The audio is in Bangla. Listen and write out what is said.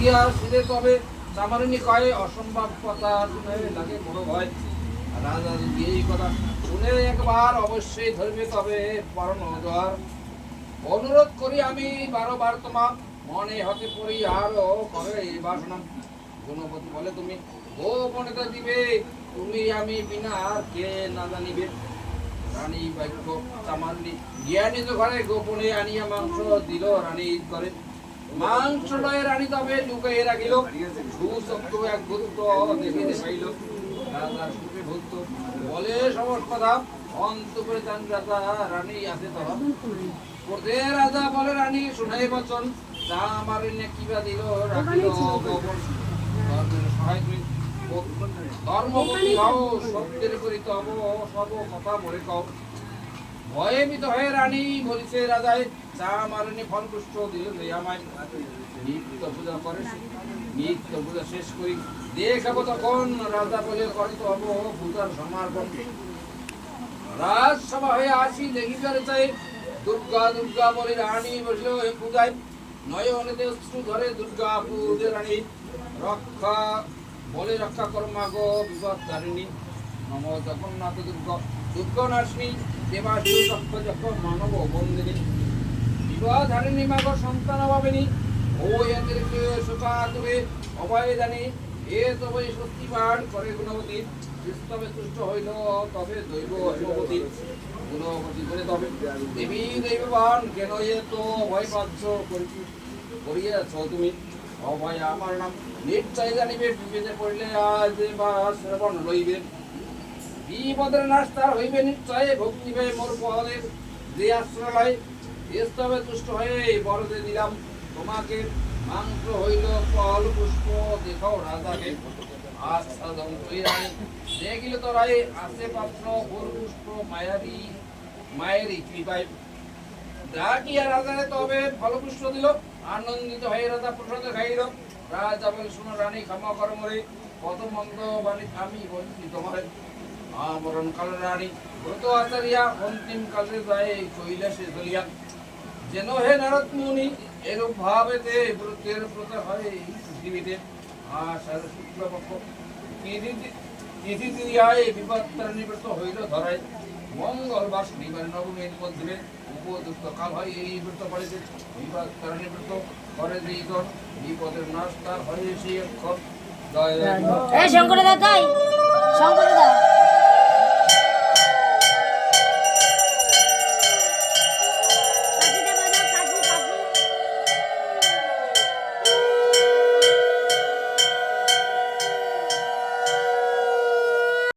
ছিলে তবে চামারিনী কয় অসম্ভব কথা শুনে লাগে বড় ভয়। রাজা যদি এই কথা শুনে একবার অবশ্যই ধরবে তবে পরণ দ্বার। অনুরোধ করি আমি বারবার তোমার মনে হতে পড়ি আরো করে এই বাসনা। গুণবতী বলে তুমি গোপনেতা দিবে তুমি আমি বিনা আর কে না জানিবে। রানী বাক্য চামান্নি জ্ঞানী তো ঘরে গোপনে আনিয়া মাংস দিল রানী করে। মাংস লয়ে রানী তবে লুকাইয়ে রাখিল সুশব্দ এক ভূত দেখিতে পাইল। রাজার সুখে ভূত বলে সমস্ত কথা অন্ত করে চান রাজা রানী আছে তখন পড়তে। রাজা বলে রানী শুনাই বচন তা আমার কিবা দিল রাখিল গোপন। সহায় করি ধর্মপতি হও সত্যের করি তব সব কথা মরে কও। ভয়ে ভীত হয়ে রানী বলিছে রাজায় চা মারেনি ফল পুষ্ট দিল আমায়। নিত্য পূজা করে নিত্য পূজা শেষ করি দেখাবো তখন রাজা বলে করে তব পূজার সমর্পণ। রাজসভা হয়ে আসি দেখিবার চাই দুর্গা দুর্গা বলে রানী বসল পূজায়। নয়নেতে অশ্রু ধরে দুর্গা পূজে রানী রক্ষা বলে রক্ষা কর্মা গো বিপদ ধারিণী। নম জগন্নাথ দুর্গা দুর্গনাশিনী দেবাশী চক্র চক্র মানব বন্দিনী। বিপদ ধারিণী মা গো সন্তান অভাবিনী ও এদেরকে সুখাতুরে অভয় জানি। এ তবে সত্যি পাঠ করে গুণবতী তবে তুষ্ট হইল তবে দৈব অসমবতী। গুণবতী করে তবে দেবী দৈববান কেন এ তো ভয় পাচ্ছ করিয়াছ তুমি। অভয় আমার নাম নিশ্চয় জানিবে বিপদে পড়লে আজ বা শ্রবণ লইবে। বিপদের নাশ তার হইবে নিশ্চয় ভক্তি পেয়ে মোর পদে যে আশ্রয়। স্তবে তুষ্ট হয়ে বরদে দিলাম তোমাকে মাংস হইল ফল পুষ্প দেখাও রাজাকে। আচ্ছাদন রানী দেখিল তোরাই আসে পাত্র ফল পুষ্প মায়েরই কৃপায়। ডাকিয়া রাজারে তবে ফলপুষ্প দিল আনন্দিত হয়ে রাজা প্রসাদ খাইল। রাজা বলে শুনো রানী ক্ষমা করো মরে কত মন্দ বাণী আমি বলছি তোমার। মরণ কালে রানী ব্রত আচারিয়া অন্তিম কালে যায় কৈলাসে চলিয়া। যেন হে নারদ মুনি এরূপ ভাবেতে ব্রতের ব্রত হয় পৃথিবীতে। আষাঢ় শুক্লপক্ষ তিথি দিয়ায় বিপদ নিবৃত্ত হইল ধরায়। মঙ্গলবার শনিবার নবমীর মধ্যে উপযুক্ত কাল হয় এই ব্রত পড়েছে। বিপদ নিবৃত্ত করে যেই জন বিপদের নাশ তার হয় সেই অক্ষর। জয় শঙ্কর দাদা